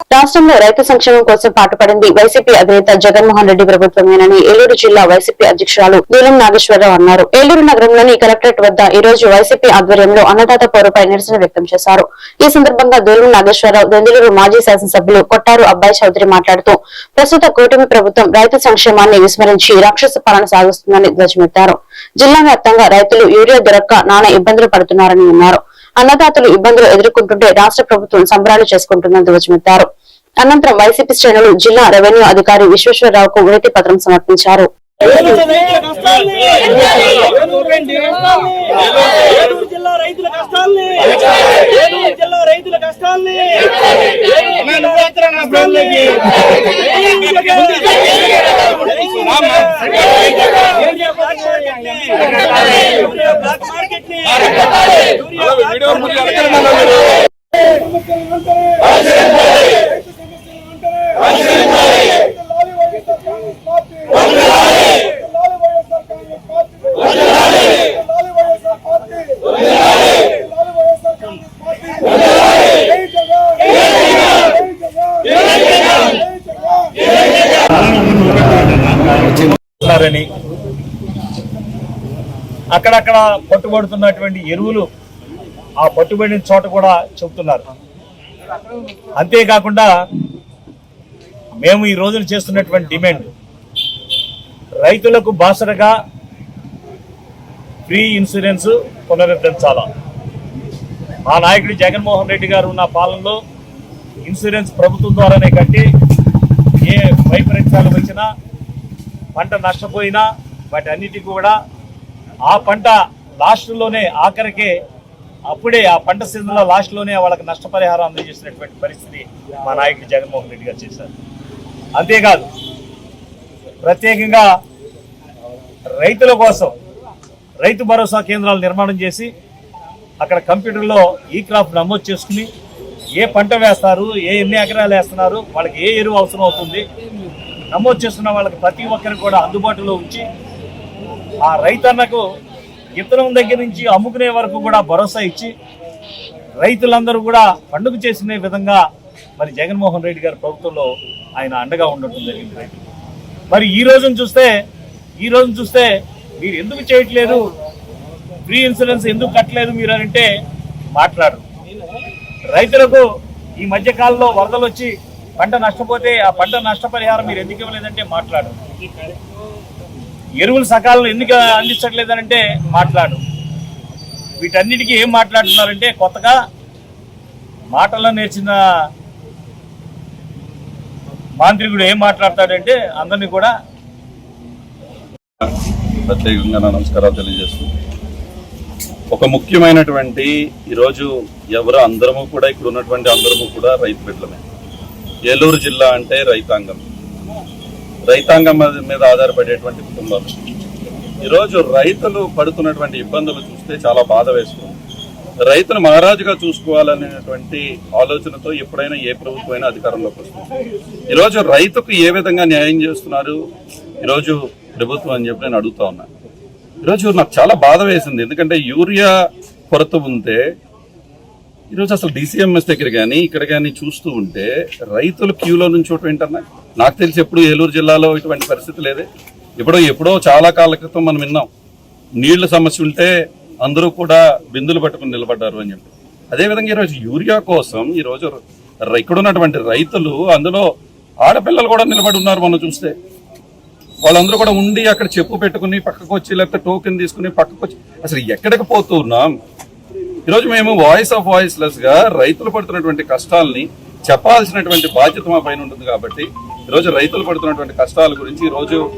రాష్ట్రంలో రైతు సంక్షేమం కోసం పాటుపడింది వైసీపీ అధినేత జగన్మోహన్ రెడ్డి ప్రభుత్వమేనని ఏలూరు జిల్లా వైసీపీ అధ్యక్షురాలు దూలం నాగేశ్వరరావు అన్నారు. ఏలూరు నగరంలోని కలెక్టరేట్ వద్ద ఈ రోజు వైసీపీ ఆధ్వర్యంలో అన్నదాత పోరుపై నిరసన వ్యక్తం చేశారు. ఈ సందర్భంగా దూలం నాగేశ్వరరావు దెందులూరు మాజీ శాసనసభ్యులు కొట్టారు అబ్బాయి చౌదరి మాట్లాడుతూ ప్రస్తుత కూటమి ప్రభుత్వం రైతు సంక్షేమాన్ని విస్మరించి రాక్షస పాలన సాగిస్తుందని ధ్వజమెత్తారు. జిల్లా వ్యాప్తంగా రైతులు యూరియా దొరక్క నానా ఇబ్బందులు పడుతున్నారని అన్నారు. అన్నదాతలు ఇబ్బందులు ఎదుర్కొంటుంటే రాష్ట్ర ప్రభుత్వం సంబరాలు చేసుకుంటుందని ధ్వజమెత్తారు. అనంతరం వైసీపీ శ్రేణులు జిల్లా రెవెన్యూ అధికారి విశ్వేశ్వరరావుకు వినతి పత్రం సమర్పించారు. అక్కడక్కడ పట్టుబడుతున్నటువంటి ఎరువులు ఆ పట్టుబడిన చోట కూడా చెబుతున్నారు. అంతేకాకుండా మేము ఈ రోజున చేస్తున్నటువంటి డిమాండ్ రైతులకు బాసరగా ఫ్రీ ఇన్సూరెన్స్ పునరుద్ధరించాలా. మా నాయకుడు జగన్మోహన్ రెడ్డి గారు ఉన్న పాలనలో ఇన్సూరెన్స్ ప్రభుత్వం ద్వారానే కట్టి ఏ వైపరీత్యాలు వచ్చినా పంట నష్టపోయినా వాటి అన్నిటికీ కూడా ఆ పంట లాస్ట్లోనే ఆఖరికే అప్పుడే ఆ పంట సీజన్లో లాస్ట్లోనే వాళ్ళకి నష్టపరిహారం అందజేసినటువంటి పరిస్థితి మా నాయకుడు జగన్మోహన్ రెడ్డి గారు చేశారు. అంతేకాదు ప్రత్యేకంగా రైతుల కోసం రైతు భరోసా కేంద్రాలు నిర్మాణం చేసి అక్కడ కంప్యూటర్లో ఈ క్రాప్ నమోదు చేసుకుని ఏ పంట వేస్తారు, ఎన్ని ఎకరాలు వేస్తున్నారు, వాళ్ళకి ఏ ఎరువు అవసరం అవుతుంది నమోదు చేస్తున్న వాళ్ళకి ప్రతి ఒక్కరికి కూడా అందుబాటులో ఉంచి ఆ రైతన్నకు విత్తనం దగ్గర నుంచి అమ్ముకునే వరకు కూడా భరోసా ఇచ్చి రైతులందరూ కూడా పండుగ చేసిన విధంగా మరి జగన్మోహన్ రెడ్డి గారి ప్రభుత్వంలో ఆయన అండగా ఉండటం జరిగింది రైతులు. మరి ఈ రోజును చూస్తే మీరు ఎందుకు చేయట్లేదు, ఫ్రీ ఇన్సూరెన్స్ ఎందుకు కట్టలేదు మీరు అంటే మాట్లాడరు. రైతులకు ఈ మధ్యకాలంలో వరదలు వచ్చి పంట నష్టపోతే ఆ పంట నష్టపరిహారం మీరు ఎందుకు ఇవ్వలేదంటే మాట్లాడరు. ఎరువులు సకాలంలో ఎందుకు అందించట్లేదనంటే మాట్లాడు. వీటన్నిటికీ ఏం మాట్లాడుతున్నారంటే కొత్తగా మాటల్లో నేర్చిన మాంత్రికుడు ఏం మాట్లాడతాడంటే అందరినీ కూడా ప్రత్యేకంగా నమస్కారాలు తెలియజేస్తుంది. ఒక ముఖ్యమైనటువంటి ఈరోజు ఎవరు అందరము కూడా ఇక్కడ ఉన్నటువంటి అందరము కూడా రైతు బిడ్డలమే. ఏలూరు జిల్లా అంటే రైతాంగం మీద ఆధారపడేటువంటి కుటుంబాలు. ఈరోజు రైతులు పడుతున్నటువంటి ఇబ్బందులు చూస్తే చాలా బాధ వేస్తుంది. రైతును మహారాజుగా చూసుకోవాలనేటువంటి ఆలోచనతో ఎప్పుడైనా ఏ ప్రభుత్వం అయినా అధికారంలోకి వస్తుంది. ఈరోజు రైతుకు ఏ విధంగా న్యాయం చేస్తున్నారు ఈరోజు ప్రభుత్వం అని చెప్పి నేను అడుగుతా ఉన్నాను. ఈరోజు నాకు చాలా బాధ వేసింది. ఎందుకంటే యూరియా కొరత ఉంటే ఈరోజు అసలు డిసిఎంఎస్ దగ్గర కానీ ఇక్కడ కానీ చూస్తూ ఉంటే రైతులు క్యూలో నుంచోటం ఏంటన్నా నాకు తెలిసి ఎప్పుడు ఏలూరు జిల్లాలో ఇటువంటి పరిస్థితి లేదే. ఎప్పుడో చాలా కాల క్రితం మనం విన్నాం నీళ్ల సమస్య ఉంటే అందరూ కూడా బిందులు పట్టుకుని నిలబడ్డారు అని చెప్పి. అదేవిధంగా ఈరోజు యూరియా కోసం ఈరోజు ఇక్కడ ఉన్నటువంటి రైతులు అందులో ఆడపిల్లలు కూడా నిలబడి ఉన్నారు. మనం చూస్తే వాళ్ళందరూ కూడా ఉండి అక్కడ చెప్పు పెట్టుకుని పక్కకు వచ్చి లేకపోతే టోకెన్ తీసుకుని పక్కకు వచ్చి అసలు ఎక్కడికి పోతున్నాం. ఈరోజు మేము వాయిస్ ఆఫ్ వాయిస్లెస్ గా రైతులు పడుతున్నటువంటి కష్టాలని చెప్పాల్సినటువంటి బాధ్యత మా పైన ఉంటుంది. కాబట్టి ఈరోజు రైతులు పడుతున్నటువంటి కష్టాల గురించి ఈరోజు